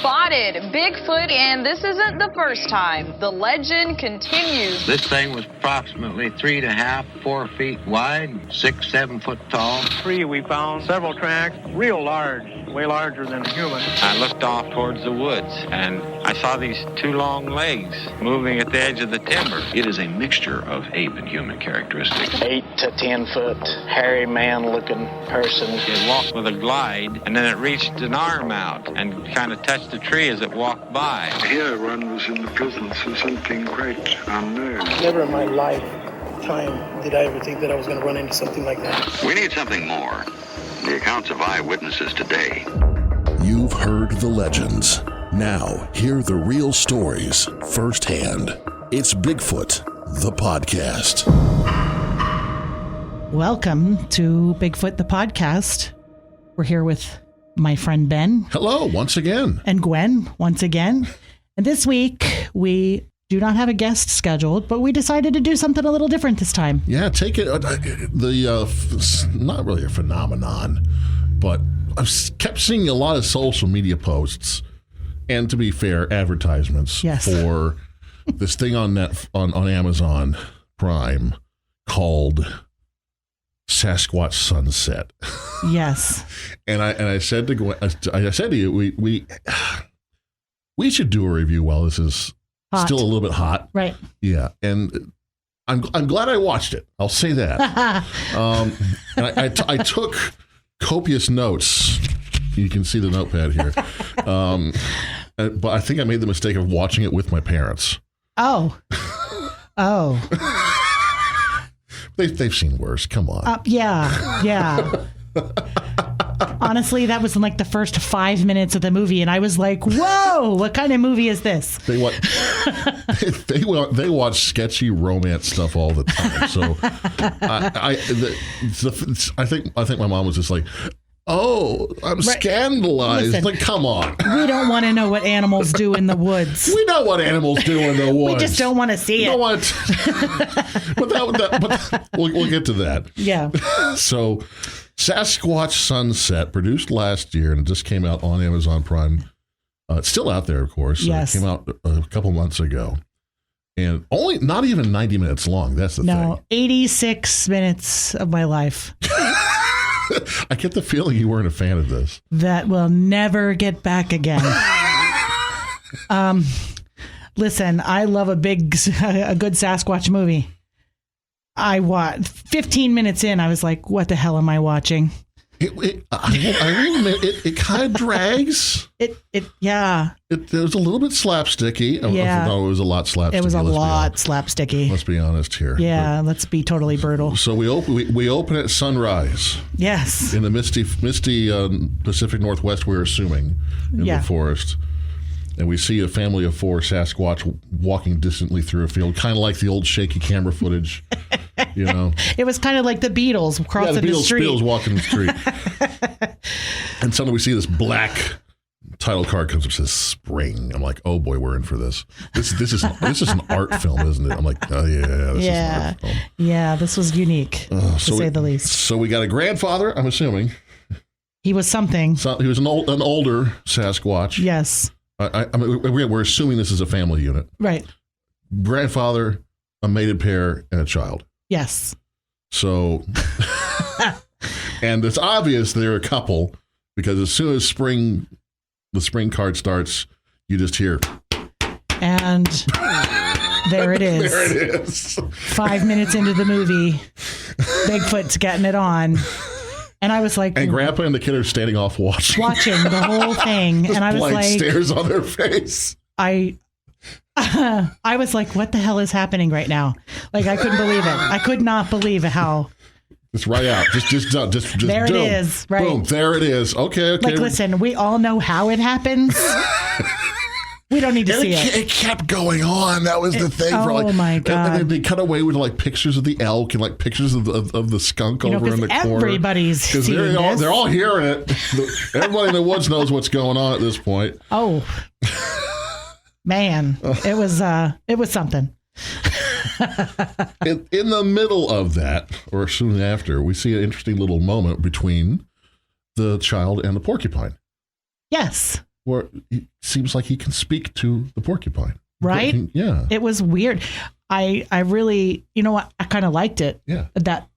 spotted Bigfoot, and this isn't the first time. The legend continues. This thing was approximately 3.5, 4 feet wide, 6, 7 foot tall. Tree we found, several tracks, real large, way larger than a human. I looked off towards the woods, and I saw these 2 long legs moving at the edge of the timber. It is a mixture of ape and human characteristics. 8 to 10 foot, hairy man-looking person. It walked with a glide, and then it reached an arm out and kind of touched the tree as it walked by. Here one was in the presence of something quite unknown. Never in my lifetime did I ever think that I was going to run into something like that. We need something more. The accounts of eyewitnesses today. You've heard the legends. Now, hear the real stories firsthand. It's Bigfoot, the podcast. Welcome to Bigfoot, the podcast. We're here with my friend Ben. Hello, once again. And Gwen, once again. And this week, we do not have a guest scheduled, but we decided to do something a little different this time. Yeah, take it. Not really a phenomenon, but I've kept seeing a lot of social media posts, and to be fair, advertisements for this thing on Amazon Prime called Sasquatch Sunset. Yes. And I said to Gwen, I said to you, we should do a review while this is hot. Still a little bit hot. Right. Yeah. And I'm glad I watched it. I'll say that. And I took copious notes. You can see the notepad here. But I think I made the mistake of watching it with my parents. Oh. They've seen worse. Come on. Yeah. Honestly, that was in like the first 5 minutes of the movie, and I was like, "Whoa, what kind of movie is this?" They watch sketchy romance stuff all the time. So I think my mom was just like, "Oh, I'm scandalized." Listen, like, come on. We don't want to know what animals do in the woods. We know what animals do in the woods. We just don't want to see it. Don't want but we'll get to that. Yeah. So, Sasquatch Sunset, produced last year, and it just came out on Amazon Prime. It's still out there, of course. Yes. It came out a couple months ago. And not even 90 minutes long. That's the thing. No, 86 minutes of my life. I get the feeling you weren't a fan of this. That will never get back again. Listen, I love a good Sasquatch movie. I watched 15 minutes in. I was like, what the hell am I watching? I will admit, it kind of drags. Yeah. It was a little bit slapsticky. Yeah. No, it was a lot slapsticky. It was a lot slapsticky. Let's be honest here. Yeah, let's be totally brutal. So we open at sunrise. Yes. In the misty Pacific Northwest, we're assuming, in the forest. And we see a family of 4 Sasquatch walking distantly through a field, kind of like the old shaky camera footage, you know. It was kind of like the Beatles crossing the street. Beatles walking the street. And suddenly we see this black title card comes up and says spring. I'm like, oh boy, we're in for this. This is an art film, isn't it? I'm like, oh yeah, this is an art film. Yeah, this was unique, to say the least. So we got a grandfather, I'm assuming. He was something. So he was an older Sasquatch. Yes. I mean, we're assuming this is a family unit. Right. Grandfather, a mated pair, and a child. Yes. So, and it's obvious they're a couple because as soon as the spring card starts, you just hear. And there it is. There it is. 5 minutes into the movie, Bigfoot's getting it on. And I was like... And Grandpa and the kid are standing off watching the whole thing. And I was blank like... stares on their face. I was like, what the hell is happening right now? Like, I couldn't believe it. I could not believe how... It's right out. Just there boom. It is. Right. Boom. There it is. Okay. Like, listen, we all know how it happens. We don't need to see it. It kept going on. That was the thing. My God. And they cut away with like pictures of the elk and like pictures of the skunk over in the corner. Everybody's seeing this. They're all hearing it. Everybody in the woods knows what's going on at this point. Oh, man. It was something. In the middle of that, or soon after, we see an interesting little moment between the child and the porcupine. Yes. where it seems like he can speak to the porcupine. Right? Yeah. It was weird. I really, you know what? I kind of liked it. Yeah. That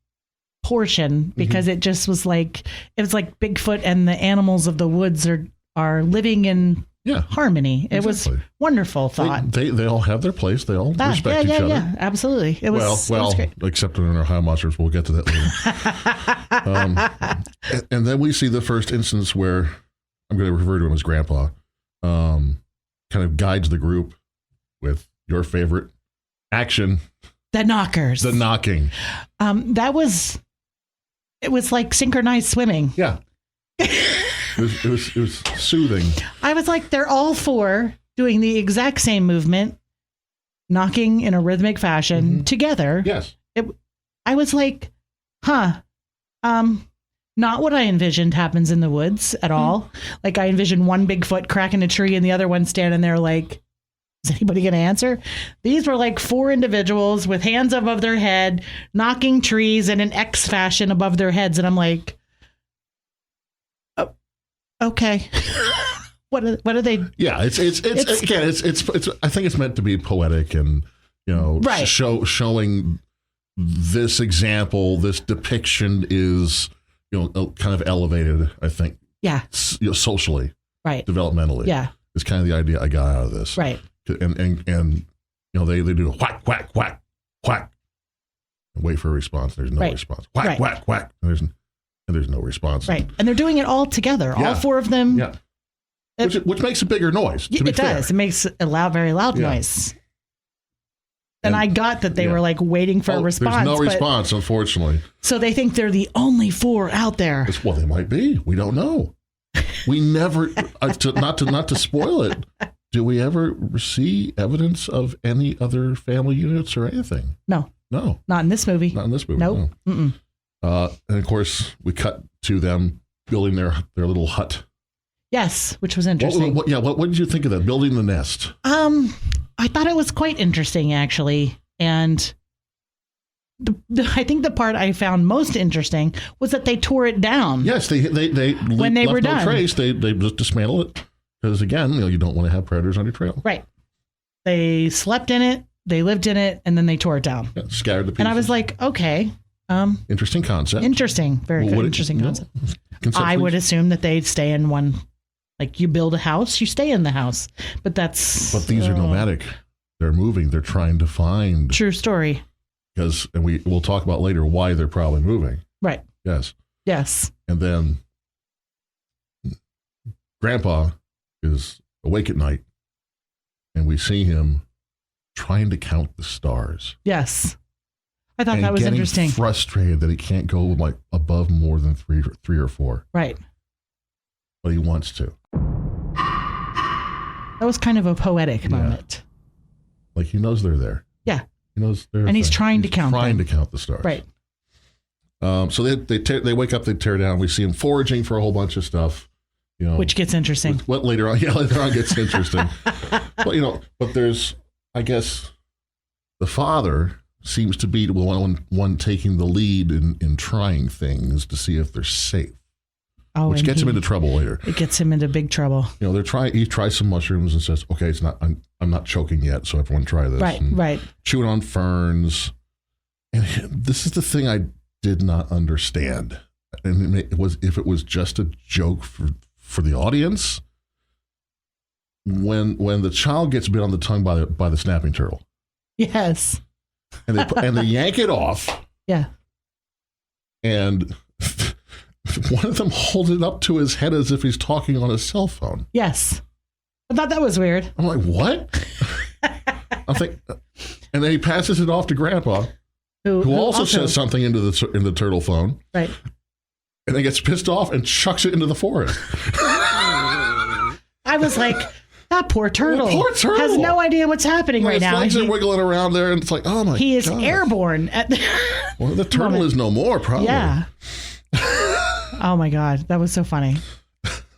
portion, because it just was like, it was like Bigfoot and the animals of the woods are living in harmony. It was wonderful thought. They all have their place. They all respect each other. Yeah, absolutely. It was great. Except in our high monsters. We'll get to that later. And then we see the first instance where I'm going to refer to him as Grandpa, kind of guides the group with your favorite action. The knockers. The knocking. It was like synchronized swimming. Yeah. It was soothing. I was like, they're all four doing the exact same movement, knocking in a rhythmic fashion together. Yes. I was like, not what I envisioned happens in the woods at all. Like I envisioned one Bigfoot cracking a tree and the other one standing there like, is anybody going to answer? These were like four individuals with hands above their head, knocking trees in an X fashion above their heads. And I'm like, oh, okay. What are they? Yeah, it's again, it's I think it's meant to be poetic and, showing this example, this depiction is, kind of elevated, I think. Yeah. Socially. Right. Developmentally. Yeah. It's kind of the idea I got out of this. Right. And they do a whack, whack, whack, whack, and wait for a response. There's no response. Whack, whack, whack. And there's no response. Right. And they're doing it all together. Yeah. All four of them. Yeah. Which makes a bigger noise. It does. It makes a very loud noise. And I got that they were like waiting for a response. There's no response, unfortunately. So they think they're the only four out there. Well, they might be. We don't know. We never, not to spoil it. Do we ever see evidence of any other family units or anything? No. Not in this movie. Not in this movie. Nope. No. And of course, we cut to them building their little hut. Yes, which was interesting. What did you think of that? Building the nest. I thought it was quite interesting, actually. And I think the part I found most interesting was that they tore it down. Yes, when they were done. No trace, they just dismantle it. Because again, you don't want to have predators on your trail. Right. They slept in it, they lived in it, and then they tore it down. Yeah, scattered the pieces. And I was like, okay. Interesting concept. Interesting. Very good. Interesting concept. I would assume that they'd stay in one. Like you build a house, you stay in the house. But these are nomadic. They're moving. They're trying to find. True story. And we'll talk about later why they're probably moving. Right. Yes. And then Grandpa is awake at night, and we see him trying to count the stars. Yes. I thought that was interesting. Frustrated that he can't go like above more than three or four. Right. But he wants to. That was kind of a poetic moment. Like he knows they're there. Yeah. He knows they're. And he's trying to count the stars. Right. So they wake up, they tear down. We see him foraging for a whole bunch of stuff. Which gets interesting. What later on gets interesting. But there's, I guess, the father seems to be the one taking the lead in trying things to see if they're safe. Oh, which gets him into trouble later. It gets him into big trouble. He tries some mushrooms and says, "Okay, it's not. I'm not choking yet, so everyone try this." Right. Chewing on ferns, and this is the thing I did not understand. And it was if it was just a joke for the audience. When the child gets bit on the tongue by the snapping turtle. Yes. And they yank it off. Yeah. And one of them holds it up to his head as if he's talking on his cell phone. Yes. I thought that was weird. I'm like, what? And then he passes it off to Grandpa, who also says something in the turtle phone. Right. And then gets pissed off and chucks it into the forest. I was like, that poor turtle has no idea what's happening right now. His legs are wiggling around there, and it's like, oh my God. He is airborne. Well, the turtle is no more, probably. Yeah. Oh my God, that was so funny.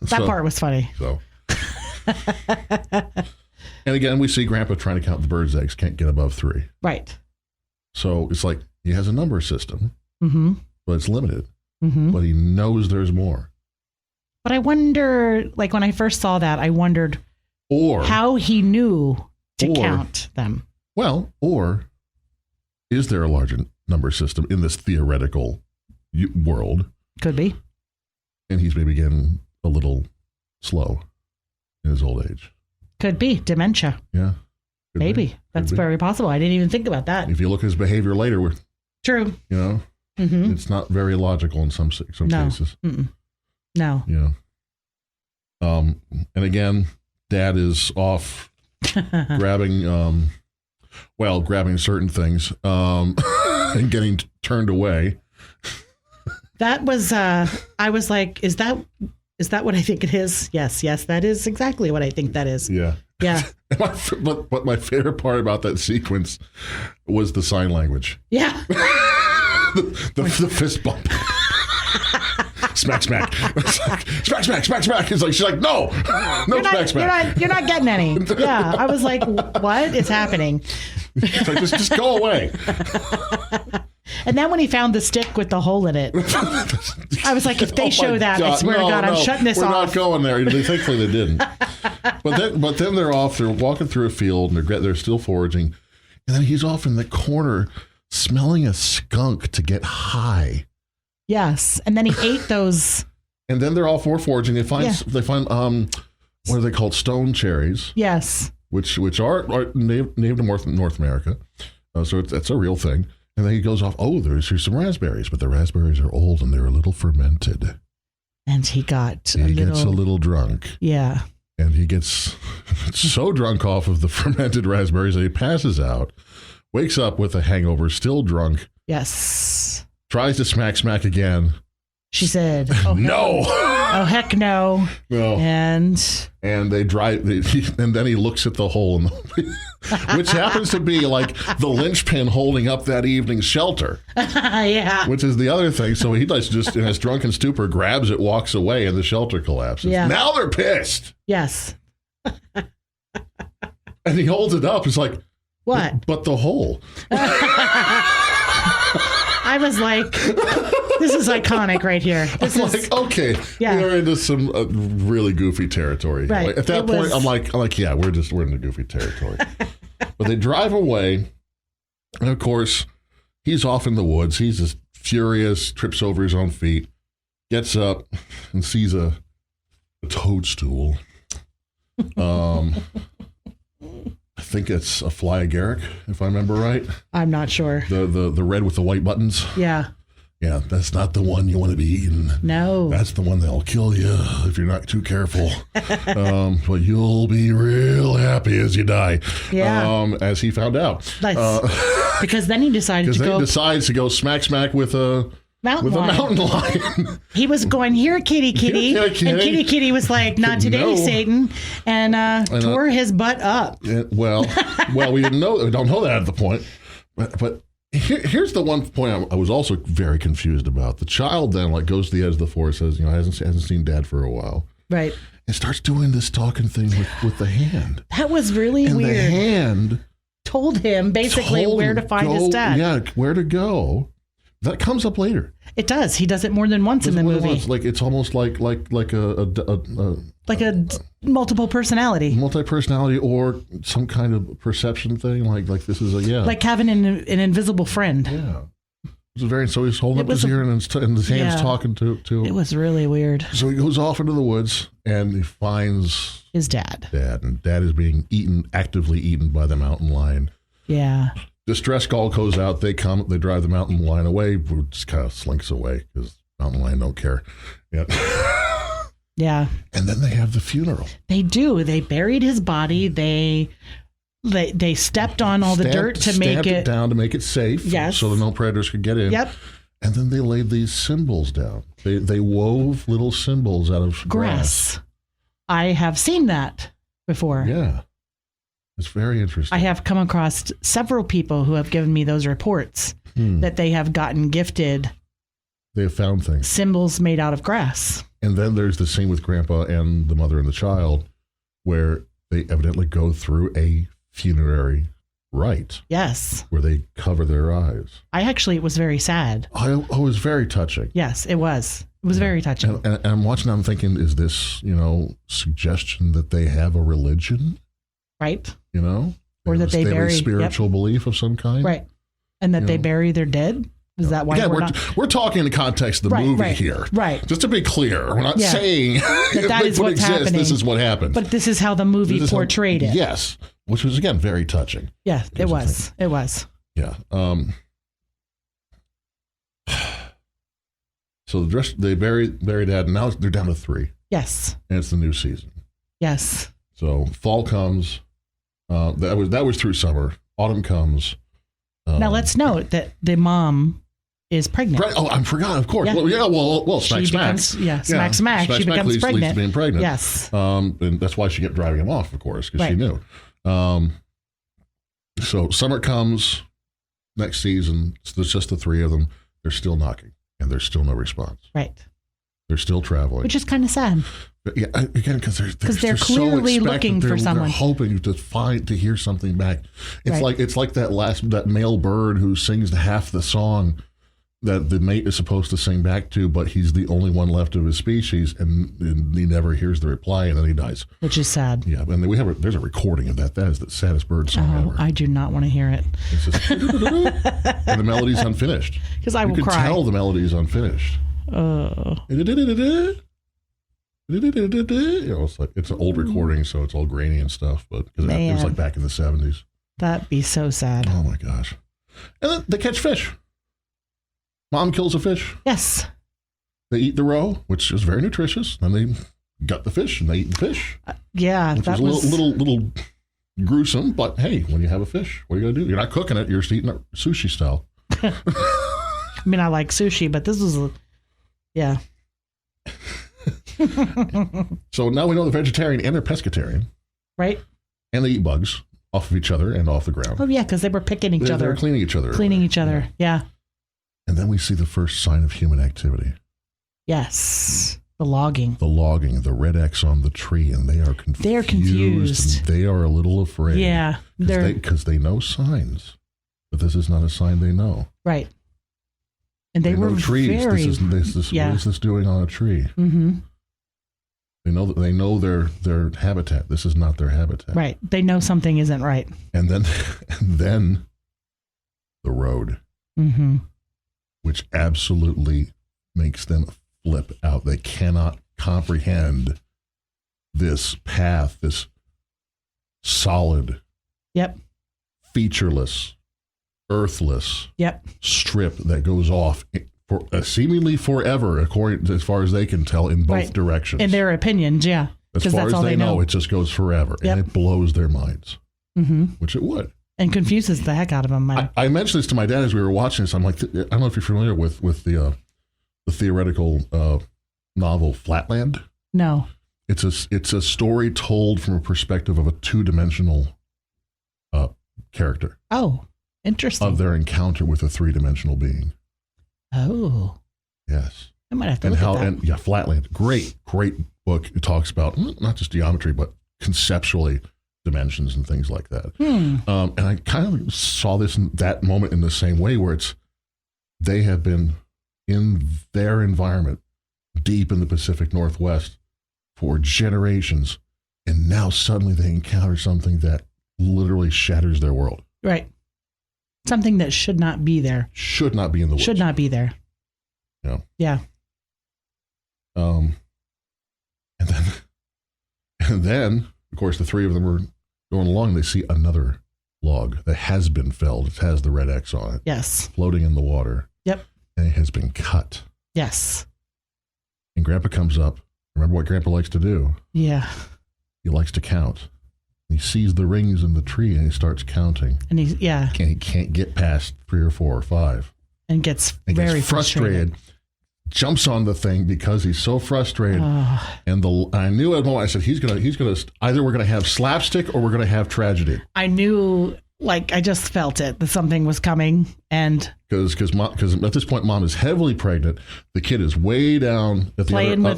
That part was funny. So. And again, we see Grandpa trying to count the bird's eggs, can't get above 3. Right. So it's like he has a number system, but it's limited. But he knows there's more. But I wonder, like when I first saw that, I wondered how he knew to count them. Well, or is there a larger number system in this theoretical world? Could be. And he's maybe getting a little slow in his old age. Could be. Dementia. Yeah. Maybe. That's very possible. I didn't even think about that. If you look at his behavior later, True. You know, it's not very logical in some cases. No. You know. And again, Dad is off grabbing certain things and getting turned away. That was, I was like, is that what I think it is? Yes, that is exactly what I think that is. Yeah. Yeah. But my favorite part about that sequence was the sign language. Yeah. the fist bump. Smack, smack. Smack, smack, smack, smack. It's like, she's like, no, smack, smack. You're not getting any. Yeah. I was like, what is happening? It's like, just go away. And then when he found the stick with the hole in it, I was like, if they show that, I swear to God, I'm shutting this off. We're not going there. Thankfully they didn't. But then they're off. They're walking through a field and they're still foraging. And then he's off in the corner smelling a skunk to get high. Yes. And then he ate those. And then they're all foraging. They find what are they called? Stone cherries. Yes. Which are native to North America. So that's a real thing. And then he goes off, there's some raspberries, but the raspberries are old and they're a little fermented. And he gets a little drunk. Yeah. And he gets so drunk off of the fermented raspberries that he passes out, wakes up with a hangover, still drunk. Yes. Tries to smack again. She said, no. Oh, heck no. No. And they drive, and then he looks at the hole, which happens to be like the linchpin holding up that evening's shelter. Yeah. Which is the other thing. So he just, in his drunken stupor, grabs it, walks away, and the shelter collapses. Yeah. Now they're pissed. Yes. And he holds it up. It's like, what? But the hole. I was like, this is iconic right here. Okay, we're into some really goofy territory. Right. Like, at that point, I'm like, yeah, we're in the goofy territory. But they drive away, and of course, he's off in the woods. He's just furious, trips over his own feet, gets up, and sees a toadstool. I think it's a fly agaric, if I remember right. I'm not sure. The red with the white buttons. Yeah. Yeah, that's not the one you want to be eating. No. That's the one that'll kill you if you're not too careful. But you'll be real happy as you die. Yeah. As he found out. Nice. Because then he decided to go. He decides to go smack with a mountain lion. He was going, here, kitty. Here, kitty. And kitty was like, not today, Satan. And tore his butt up. Well, we don't know that at the point. But here's the one point I was also very confused about. The child then goes to the edge of the forest, says, hasn't seen Dad for a while. Right. And starts doing this talking thing with the hand. That was really weird. The hand told him basically where to find his dad. Yeah, where to go. That comes up later. It does. He does it more than once in the movie. It's almost like a multiple personality. Multi-personality or some kind of perception thing. Like this is like having an invisible friend. Yeah. So he's holding up his ear and his hand's talking to him. It was really weird. So he goes off into the woods and he finds his dad. And Dad is being actively eaten by the mountain lion. Yeah. Distress call goes out. They drive the mountain lion away. Just kind of slinks away because mountain lion don't care. Yeah. Yeah. And then they have the funeral. They do. They buried his body. They stepped on all the dirt to make it down to make it safe. Yes. So that no predators could get in. Yep. And then they laid these symbols down. They wove little symbols out of grass. I have seen that before. Yeah. It's very interesting. I have come across several people who have given me those reports that they have gotten gifted. They have found things. Symbols made out of grass. And then there's the scene with Grandpa and the mother and the child where they evidently go through a funerary right. Yes. Where they cover their eyes. It was very sad. Oh, it was very touching. Yes, it was. It was very touching. And I'm watching, I'm thinking, is this, suggestion that they have a religion? Right. Or that they bury a spiritual belief of some kind? Right. And that they bury their dead? Is that why we're talking in the context of the movie here. Right. Just to be clear, we're not saying that is what's happening. This is what happened. But this is how the movie portrayed it. Yes. Which was, again, very touching. Yeah, it was. It was. Yeah. So they buried Dad, and now they're down to 3. Yes. And it's the new season. Yes. So fall comes. That was through summer. Autumn comes. Now let's note that the mom is pregnant. Right. Oh, I forgot. Of course. Yeah. Well, smack. Smack. She becomes pregnant. Leads to being pregnant. Yes. And that's why she kept driving him off, of course, because she knew. So summer comes. Next season, there's just the 3 of them. They're still knocking, and there's still no response. Right. They're still traveling, which is kind of sad. Yeah, again, because they're clearly so looking for someone. They're hoping to hear something back. It's like that male bird who sings half the song that the mate is supposed to sing back to, but he's the only one left of his species, and he never hears the reply, and then he dies. Which is sad. Yeah, and there's a recording of that. That is the saddest bird song ever. I do not want to hear it. It's just and the melody's unfinished. Because I will cry. You can tell the melody's unfinished. It's an old recording, so it's all grainy and stuff. But because it was like back in the 70s. That'd be so sad. Oh my gosh! And then they catch fish. Mom kills a fish. Yes. They eat the roe, which is very nutritious. Then they gut the fish and they eat the fish. Which was a little gruesome. But hey, when you have a fish, what are you gonna do? You're not cooking it. You're just eating it sushi style. I mean, I like sushi, but this was yeah. So now we know they're vegetarian and they're pescatarian. Right. And they eat bugs off of each other and off the ground. Oh, yeah, because they were picking each other. They were cleaning each other. Cleaning each other, yeah. And then we see the first sign of human activity. Yes. The logging. The red X on the tree, and they are confused. They're confused. And they are a little afraid. Yeah. Because they know signs, but this is not a sign they know. Right. And they were trees. Very, What is this doing on a tree? Mm-hmm. They know their habitat. This is not their habitat. Right. They know something isn't right. And then the road, which absolutely makes them flip out. They cannot comprehend this path, this solid, featureless, earthless strip that goes off for seemingly forever, as far as they can tell, in both directions. In their opinions, yeah. As far as they know, it just goes forever, and it blows their minds, which it would. And confuses the heck out of them. I mentioned this to my dad as we were watching this. I'm like, I don't know if you're familiar with the theoretical novel Flatland. No. It's a story told from a perspective of a 2-dimensional character. Oh, interesting. Of their encounter with a 3-dimensional being. Oh. Yes. I might have to look at that. And yeah, Flatland. Great book. It talks about not just geometry, but conceptually dimensions and things like that. And I kind of saw this in that moment in the same way, where they have been in their environment deep in the Pacific Northwest for generations, and now suddenly they encounter something that literally shatters their world. Right. Something that should not be there. Should not be in the woods. Should not be there. Yeah. Yeah. And then, of course, the 3 of them are going along. They see another log that has been felled. It has the red X on it. Yes. Floating in the water. Yep. And it has been cut. Yes. And Grandpa comes up. Remember what Grandpa likes to do? Yeah. He likes to count. He sees the rings in the tree and he starts counting. And he can't get past 3 or 4 or 5. And gets very frustrated. Jumps on the thing because he's so frustrated. And I knew at the moment, I said, he's gonna either we're gonna have slapstick or we're gonna have tragedy. I knew, I just felt it, that something was coming. And because at this point, Mom is heavily pregnant. The kid is way down at the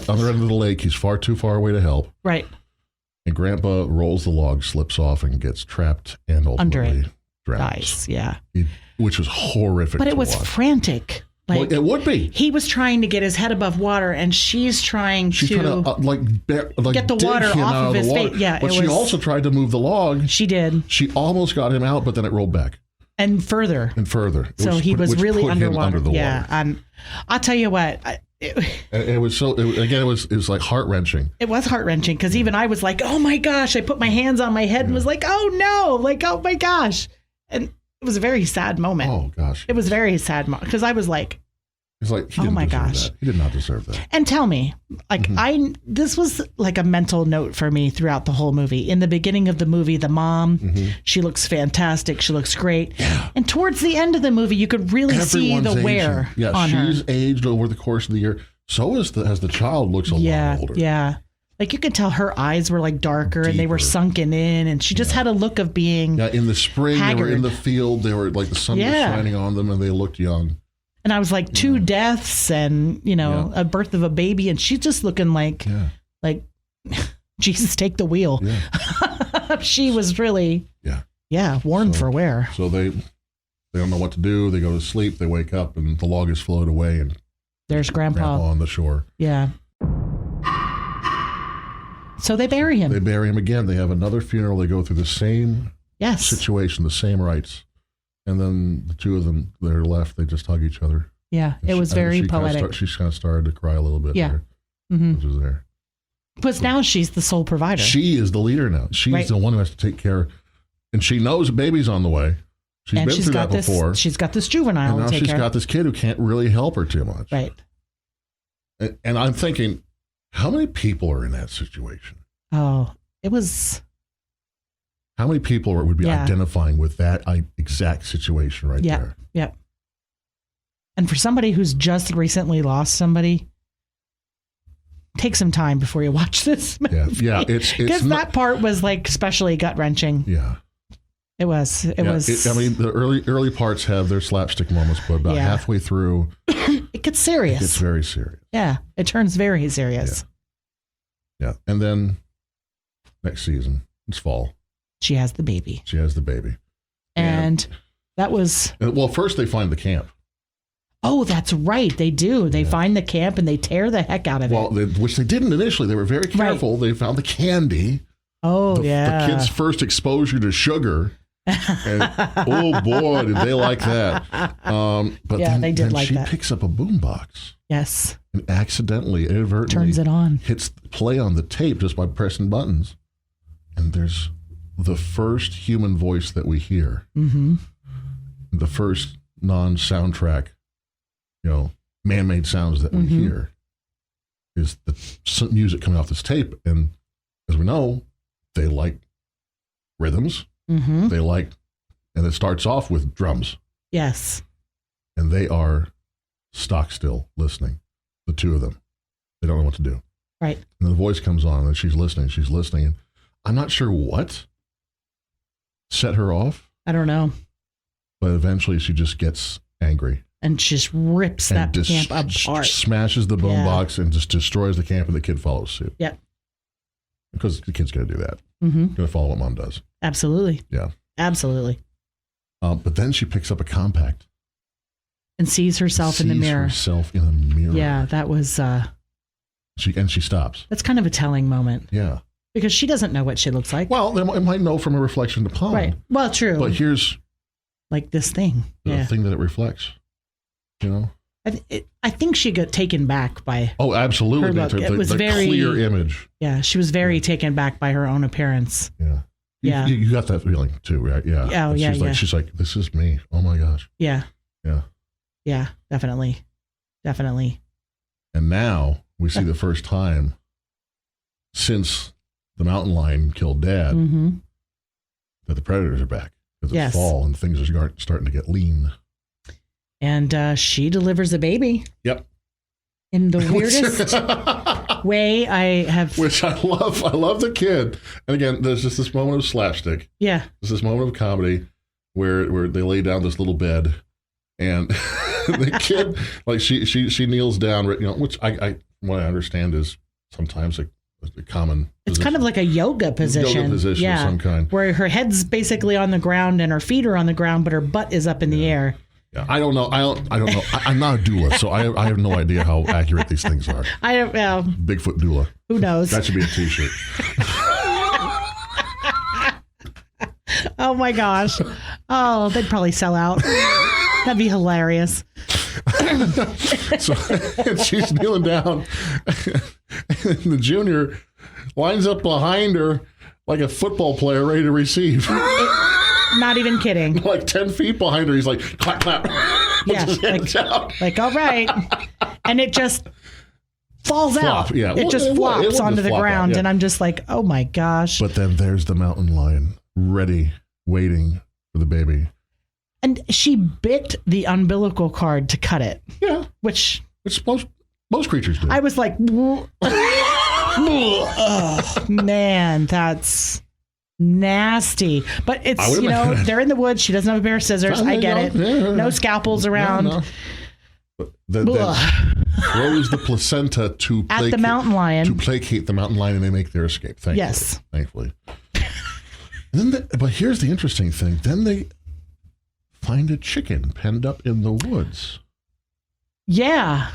other end of the lake. He's too far away to help. Right. And Grandpa rolls the log, slips off, and gets trapped and ultimately dies. Yeah. Which was horrific. But it was frantic. Like, well, it would be. He was trying to get his head above water, and she's trying to get the water off of his face. Yeah, but she also tried to move the log. She did. She almost got him out, but then it rolled back. And further. So he was really underwater. Under the water. I'll tell you what. It was like heart-wrenching. It was heart-wrenching because even I was like, oh my gosh. I put my hands on my head and was like, oh no. Like, oh my gosh. And it was a very sad moment. Oh gosh. It was very sad because I was like, he didn't deserve that. He did not deserve that. And tell me, like this was like a mental note for me throughout the whole movie. In the beginning of the movie, the mom, she looks fantastic. She looks great. Yeah. And towards the end of the movie, you could really see the wear on her. She's aged over the course of the year. So as the child looks a lot older. Yeah. Like you could tell her eyes were like darker and they were sunken in, and she just had a look of being in the spring, haggard. They were in the field. They were like the sun was shining on them and they looked young. And I was like, 2 deaths and, a birth of a baby. And she's just looking like Jesus, take the wheel. Yeah. She was really, worn for wear. So they don't know what to do. They go to sleep. They wake up and the log is floated away. And there's Grandpa on the shore. Yeah. So they bury him. They bury him again. They have another funeral. They go through the same situation, the same rites. And then the two of them that are left, they just hug each other. Yeah, it was very poetic. She kind of started to cry a little bit there. Which was there. Because now she's the sole provider. She is the leader now. She's the one who has to take care. And she knows a baby's on the way. She's been through that before. She's got this juvenile and now she's got this kid who can't really help her too much. Right. And I'm thinking, how many people are in that situation? Oh, it was... How many people would be identifying with that exact situation right there? Yep. And for somebody who's just recently lost somebody, take some time before you watch this movie. Yeah. It's because that part was like especially gut wrenching. Yeah. It was. It was. The early parts have their slapstick moments, but about halfway through, it gets serious. It gets very serious. Yeah, it turns very serious. Yeah. And then next season, it's fall. She has the baby. And that was... Well, first they find the camp. Oh, that's right. They do. They find the camp and they tear the heck out of it. Which they didn't initially. They were very careful. They found the candy. Oh, the kid's first exposure to sugar. And oh, boy, did they like that. But they did like that. She picks up a boombox. Yes. And accidentally, inadvertently... Turns it on. Hits play on the tape just by pressing buttons. And there's... the first human voice that we hear, the first non-soundtrack, man-made sounds that we hear is the music coming off this tape. And as we know, they like rhythms. They like, and it starts off with drums. Yes. And they are stock still listening, the two of them. They don't know what to do. Right. And the voice comes on and she's listening. And I'm not sure what set her off. I don't know. But eventually she just gets angry. And just rips that camp apart. Smashes the boombox and just destroys the camp, and the kid follows suit. Yep. Because the kid's going to do that. Going to follow what mom does. Absolutely. Yeah. Absolutely. But then she picks up a compact. And sees herself in the mirror. Yeah, that was... She stops. That's kind of a telling moment. Yeah. Because she doesn't know what she looks like. Well, it might know from a reflection in the pond. Right. Well, true. But here's... like this thing. The thing that it reflects. I think she got taken back by... Oh, absolutely. It was very clear image. Yeah, she was very taken back by her own appearance. Yeah. You got that feeling too, right? Yeah. Oh, yeah. She's like, this is me. Oh my gosh. Yeah. Yeah. Yeah, definitely. And now we see the first time since the mountain lion killed Dad that the predators are back. Because it's fall and things are starting to get lean. And she delivers a baby. Yep. In the weirdest way I have. Which I love. I love the kid. And again, there's just this moment of slapstick. Yeah. There's this moment of comedy where they lay down this little bed and the kid, like she kneels down, which I from what I understand is sometimes a a common. It's kind of like a yoga position. Yoga position of some kind. Where her head's basically on the ground and her feet are on the ground, but her butt is up in the air. Yeah, I don't know. I don't know. I'm not a doula, so I have no idea how accurate these things are. I don't know. Bigfoot doula. Who knows? That should be a T-shirt. Oh my gosh. Oh, they'd probably sell out. That'd be hilarious. So and she's kneeling down, and the junior lines up behind her like a football player ready to receive. Not even kidding. Like 10 feet behind her, he's like, clap, clap. Yeah, like all right. And it just falls out. Yeah. It just flops onto the ground. And I'm just like, oh my gosh. But then there's the mountain lion, ready, waiting for the baby. And she bit the umbilical cord to cut it. Yeah. Which most creatures do. I was like, oh, man, that's nasty. But it's, they're in the woods. She doesn't have a pair of scissors. I get it. Yeah. No scalpels around. No. Then throws the placenta to at the mountain lion. To placate the mountain lion, and they make their escape. Thankfully. Yes. Thankfully. But here's the interesting thing. Then they find a chicken penned up in the woods. Yeah.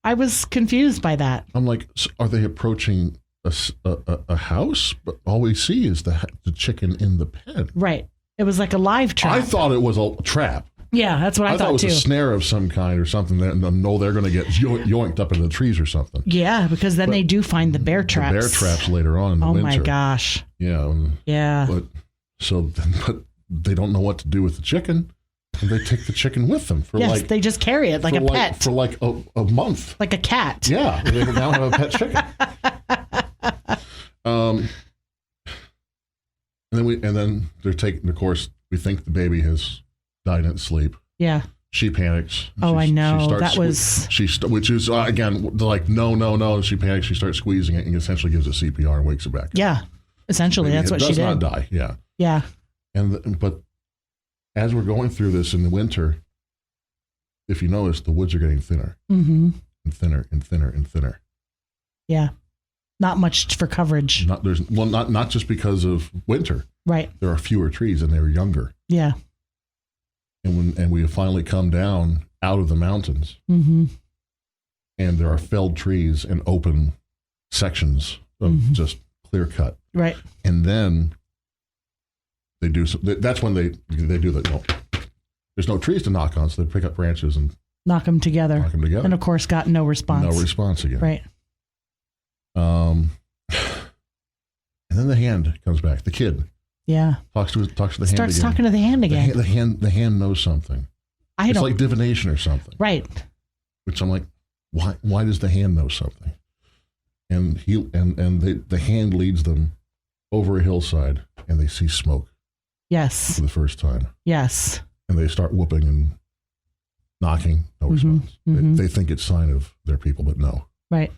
I was confused by that. I'm like, so are they approaching a house? But all we see is the chicken in the pen. Right. It was like a live trap. I thought it was a trap. Yeah, that's what I thought it was too. A snare of some kind or something. That no, they're going to get yoinked up in the trees or something. Yeah, because then they do find the bear traps. The bear traps later on in the winter. Oh my gosh. Yeah. Yeah. But they don't know what to do with the chicken, and they take the chicken with them for they just carry it like a pet for like a month, like a cat. Yeah, they now have a pet chicken. And then they're taking. Of course, we think the baby has died in its sleep. Yeah. She panics. I know. Which is again like no. She panics. She starts squeezing it and essentially gives it CPR and wakes it back up. Yeah. Essentially, that's what she did. Does not die. Yeah. Yeah. But as we're going through this in the winter, if you notice, the woods are getting thinner and thinner and thinner and thinner. Yeah. Not much for coverage. Not just because of winter. Right. There are fewer trees and they're younger. Yeah. And we have finally come down out of the mountains. Mm-hmm. And there are felled trees and open sections of just clear cut. Right. And then they do. That's when they do that. No, there's no trees to knock on, so they pick up branches and knock them together. And of course, got no response. No response again. Right. And then the hand comes back. The kid. Yeah. Talks to the hand again. Starts talking to the hand again. The hand knows something. It's like divination or something. Right. Which I'm like, why does the hand know something? And the hand leads them over a hillside, and they see smoke. Yes. For the first time. Yes. And they start whooping and knocking. No response. They think it's sign of their people, but no. Right.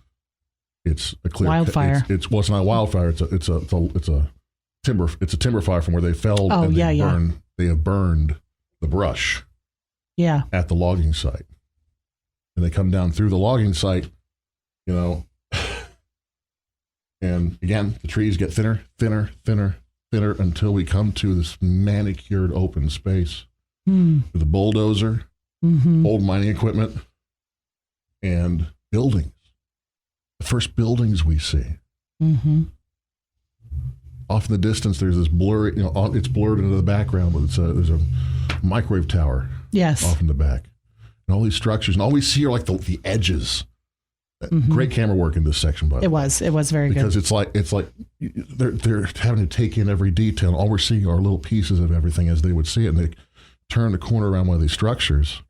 It's a clear wildfire. It's not a wildfire. It's a timber fire from where they felled. Oh, and they have burned the brush. Yeah. At the logging site, and they come down through the logging site, and again the trees get thinner until we come to this manicured open space with a bulldozer, old mining equipment, and buildings. The first buildings we see. Off in the distance, there's this blurry, it's blurred into the background, but there's a microwave tower. Yes. Off in the back. And all these structures, and all we see are like the edges. Great camera work in this section, by the way. It was very because good. It's like they're having to take in every detail. And all we're seeing are little pieces of everything as they would see it. And they turn the corner around one of these structures,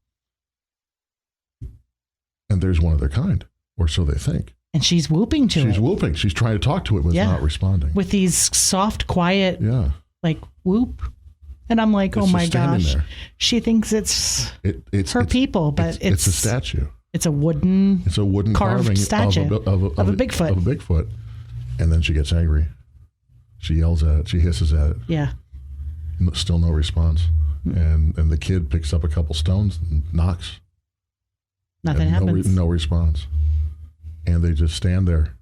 and there's one of their kind, or so they think. And she's whooping to it. She's whooping. She's trying to talk to it, but it's not responding. With these soft, quiet, like whoop. And I'm like, oh my gosh. She thinks it's her people, but it's a statue. It's a wooden carved carving statue of a Bigfoot. Of a Bigfoot. And then she gets angry. She yells at it. She hisses at it. Yeah. Still no response. And the kid picks up a couple stones and knocks. Nothing happens. No response. and they just stand there.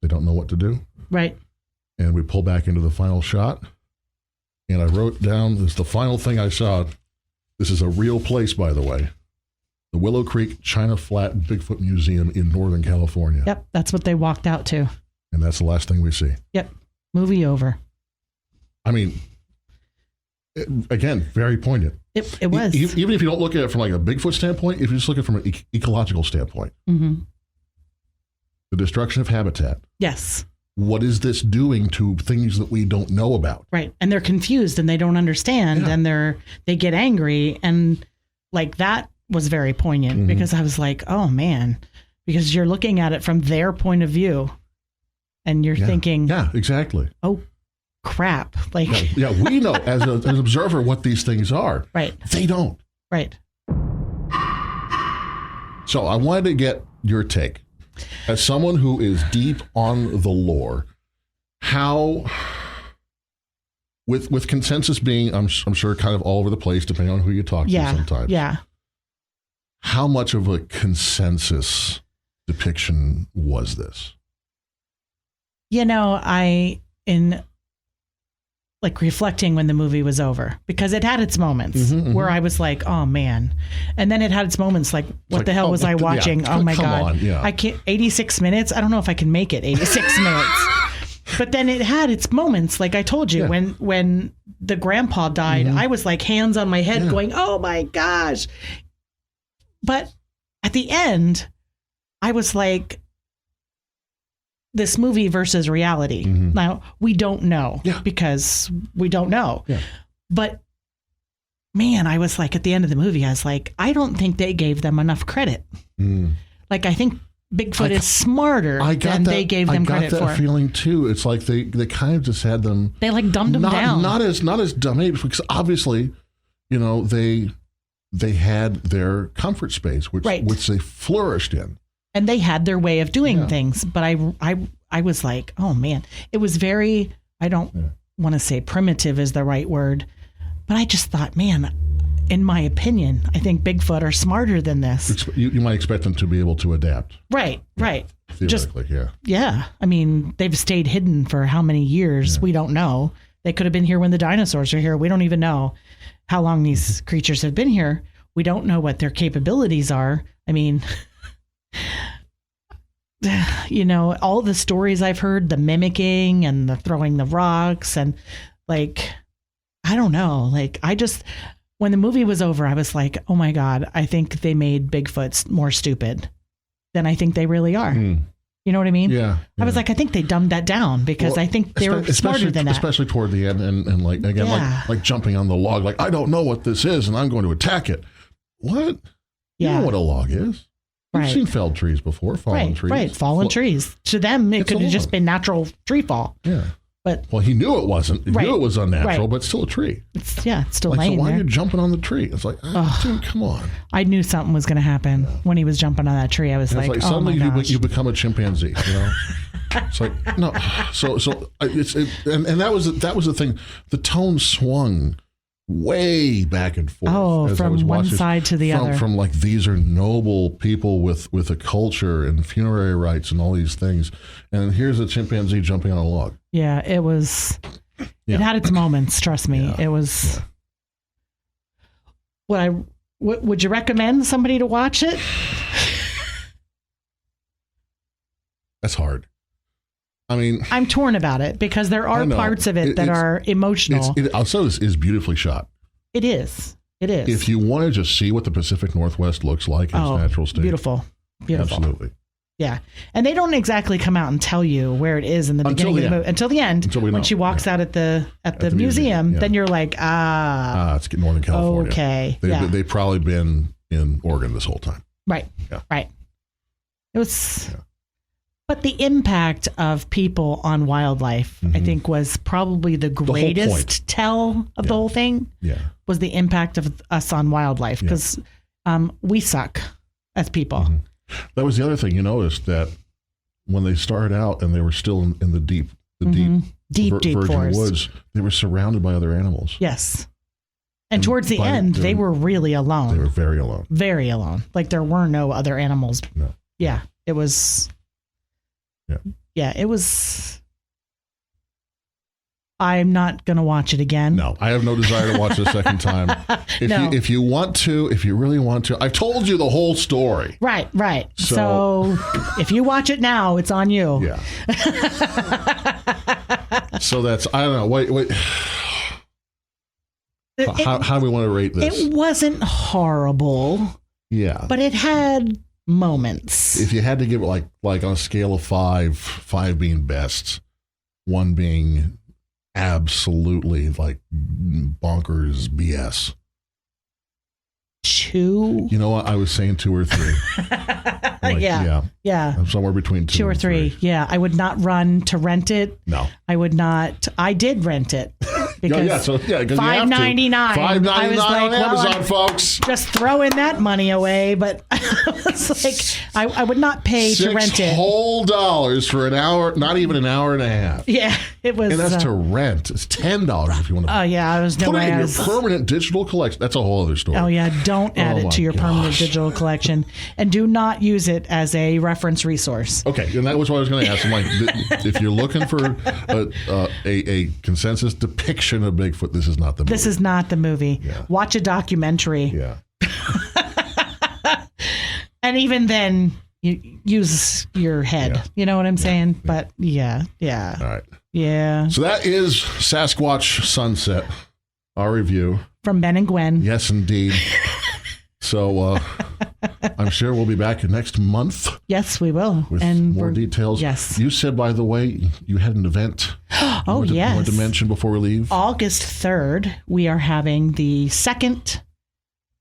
They don't know what to do. Right. And we pull back into the final shot. And I wrote down, this is the final thing I saw. This is a real place, by the way. The Willow Creek China Flat Bigfoot Museum in Northern California. Yep, that's what they walked out to. And that's the last thing we see. Yep, movie over. I mean, again, very poignant. It was. Even if you don't look at it from like a Bigfoot standpoint, if you just look at it from an ecological standpoint. Mm-hmm. The destruction of habitat. Yes. What is this doing to things that we don't know about? Right. And they're confused and they don't understand and they get angry. And like that was very poignant because I was like, oh man, because you're looking at it from their point of view and you're thinking, yeah, exactly. Oh crap. Like, we know as an observer what these things are. Right. They don't. Right. So I wanted to get your take. As someone who is deep on the lore, how, with consensus being, I'm sure, kind of all over the place, depending on who you talk to sometimes. Yeah. How much of a consensus depiction was this? You know, like reflecting when the movie was over, because it had its moments where I was like, oh man. And then it had its moments like, what the hell was I watching? Oh my God. I can't, 86 minutes. I don't know if I can make it 86 minutes. But then it had its moments. Like I told you, when the grandpa died, I was like hands on my head going, oh my gosh. But at the end, I was like, this movie versus reality. Now, we don't know because we don't know. Yeah. But man, I was like, at the end of the movie, I was like, I don't think they gave them enough credit. Like, I think Bigfoot is smarter than they gave them credit for. I got that feeling too. It's like they kind of just had them. They like dumbed them down. Not as dumb apes, because obviously, you know, they had their comfort space, which they flourished in. And they had their way of doing things, but I was like, oh man, it was very, I don't want to say primitive is the right word, but I just thought, man, in my opinion, I think Bigfoot are smarter than this. You might expect them to be able to adapt. Right. Theoretically, Yeah. I mean, they've stayed hidden for how many years? Yeah. We don't know. They could have been here when the dinosaurs are here. We don't even know how long these creatures have been here. We don't know what their capabilities are. I mean, you know, all the stories I've heard, the mimicking and the throwing the rocks, and like, I don't know. Like, when the movie was over, I was like, oh my God, I think they made Bigfoot more stupid than I think they really are. You know what I mean? Yeah. I was like, I think they dumbed that down because I think they were smarter than that. Especially toward the end and like, again, like jumping on the log, like, I don't know what this is and I'm going to attack it. What? You know what a log is. You've seen felled trees before, fallen trees. Right, fallen trees. To them, it could have just been natural tree fall. Yeah. But he knew it wasn't. He knew it was unnatural, but still a tree. It's still like, laying so why there. are you jumping on the tree? It's like, dude, come on. I knew something was going to happen when he was jumping on that tree. I was like, oh my gosh. Suddenly you become a chimpanzee, you know? It's like, no. So and that was the thing. The tone swung way back and forth. Oh, from one side to the other. From like, these are noble people with a culture and funerary rites and all these things. And here's a chimpanzee jumping on a log. Yeah, it was, it had its moments, trust me. Yeah, it was, would you recommend somebody to watch it? That's hard. I mean, I'm torn about it because there are parts of it that are emotional. Also, is beautifully shot. It is. If you want to just see what the Pacific Northwest looks like in its natural state. Beautiful. Absolutely. Yeah. And they don't exactly come out and tell you where it is in the beginning of the movie. Until the end. When she walks out at the museum, then you're like, it's Northern California. Okay. They've probably been in Oregon this whole time. Right. Yeah. Right. It was... Yeah. But the impact of people on wildlife, I think, was probably the greatest tell of the whole thing. Yeah, was the impact of us on wildlife, because we suck as people. That was the other thing you noticed, that when they started out and they were still in the deep virgin forest woods, they were surrounded by other animals. Yes, and towards the end, they were really alone. They were very alone. Very alone. Like there were no other animals. Yeah, it was. Yeah, it was. I'm not going to watch it again. No, I have no desire to watch it a second time. If you want to, if you really want to, I've told you the whole story. Right. So if you watch it now, it's on you. Yeah. So that's, I don't know. Wait. How do we want to rate this? It wasn't horrible. Yeah. But it had moments. If you had to give it like on a scale of 5 being best, 1 being absolutely like bonkers BS. 2. You know what? I was saying 2 or 3. Yeah. I'm somewhere between 2 or 3. Yeah. I would not run to rent it. No. I would not. I did rent it. Because $5.99. $5.99 I was like, on Amazon, folks. Just throwing that money away, but I was like, I would not pay to rent it. $6 whole for an hour, not even an hour and a half. Yeah, it was. And that's to rent. It's $10 if you want to. Oh yeah, I was no put way. It in your permanent digital collection. That's a whole other story. Oh yeah, don't add it to your permanent digital collection, and do not use it as a reference resource. Okay, and that was what I was going to ask. I'm like, if you're looking for a consensus depiction of Bigfoot, this is not the movie. This is not the movie. Yeah. Watch a documentary. Yeah. And even then, you use your head. Yeah. You know what I'm saying? But yeah. All right. Yeah. So that is Sasquatch Sunset, our review. From Ben and Gwen. Yes, indeed. So I'm sure we'll be back next month. Yes, we will. With more details. Yes. You said, by the way, you had an event. Oh, yes. You wanted to mention before we leave? August 3rd, we are having the second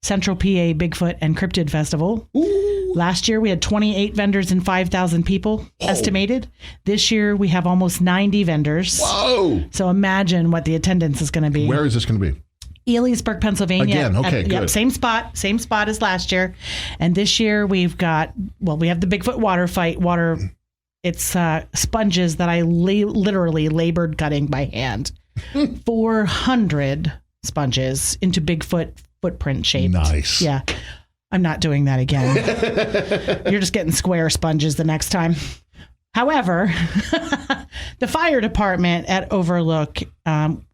Central PA Bigfoot and Cryptid Festival. Ooh. Last year, we had 28 vendors and 5,000 people estimated. This year, we have almost 90 vendors. Whoa! So imagine what the attendance is going to be. Where is this going to be? Elysburg, Pennsylvania. Again, okay, good. Yep, same spot as last year. And this year we have the Bigfoot water fight. It's sponges that I literally labored cutting by hand. 400 sponges into Bigfoot footprint shape. Nice. Yeah. I'm not doing that again. You're just getting square sponges the next time. However, the fire department at Overlook,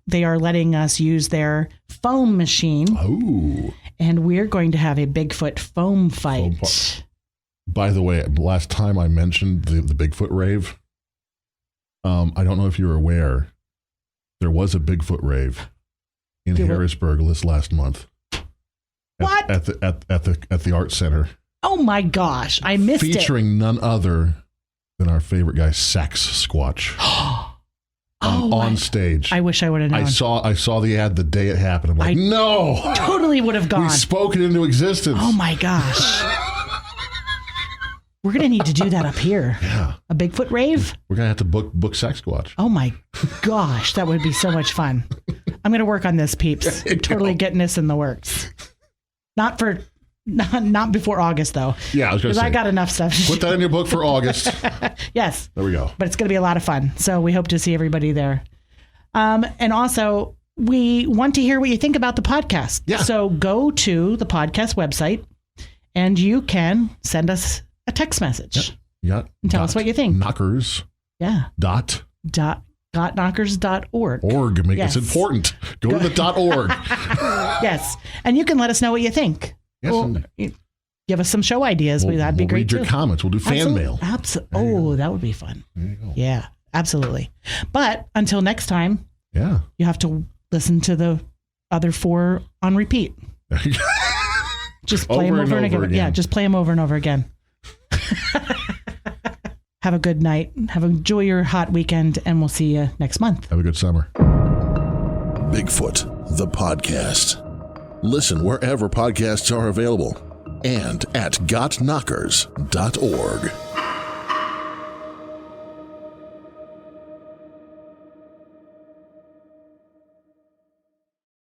they are letting us use their foam machine. Oh. And we're going to have a Bigfoot foam fight. By the way, last time I mentioned the Bigfoot rave, I don't know if you were aware, there was a Bigfoot rave in Harrisburg this last month. What? At the Art Center. Oh my gosh, I missed it. Featuring none other than our favorite guy, Sasquatch. On stage. I wish I would have known. I saw the ad the day it happened. I'm like, no! Totally would have gone. We spoke it into existence. Oh my gosh. We're going to need to do that up here. Yeah. A Bigfoot rave? We're going to have to book Sasquatch. Oh my gosh, that would be so much fun. I'm going to work on this, peeps. I'm totally getting this in the works. Not before August, though. Yeah, I was going to say. Because I got enough stuff. Put that in your book for August. Yes. There we go. But it's going to be a lot of fun. So we hope to see everybody there. And also, we want to hear what you think about the podcast. Yeah. So go to the podcast website and you can send us a text message. Yeah. And tell us what you think. Knockers. Yeah. Knockers.org. Org. It's important. Go to the .org. Yes. And you can let us know what you think. Yes. Well, give us some show ideas. That'd be great read too. Your comments. We'll do fan mail. Oh, that would be fun. There you go. Yeah, absolutely. But until next time, you have to listen to the other 4 on repeat. Just play them over and over again. Yeah, just play them over and over again. Have a good night. Enjoy your hot weekend, and we'll see you next month. Have a good summer. Bigfoot, the podcast. Listen wherever podcasts are available and at gotknockers.org.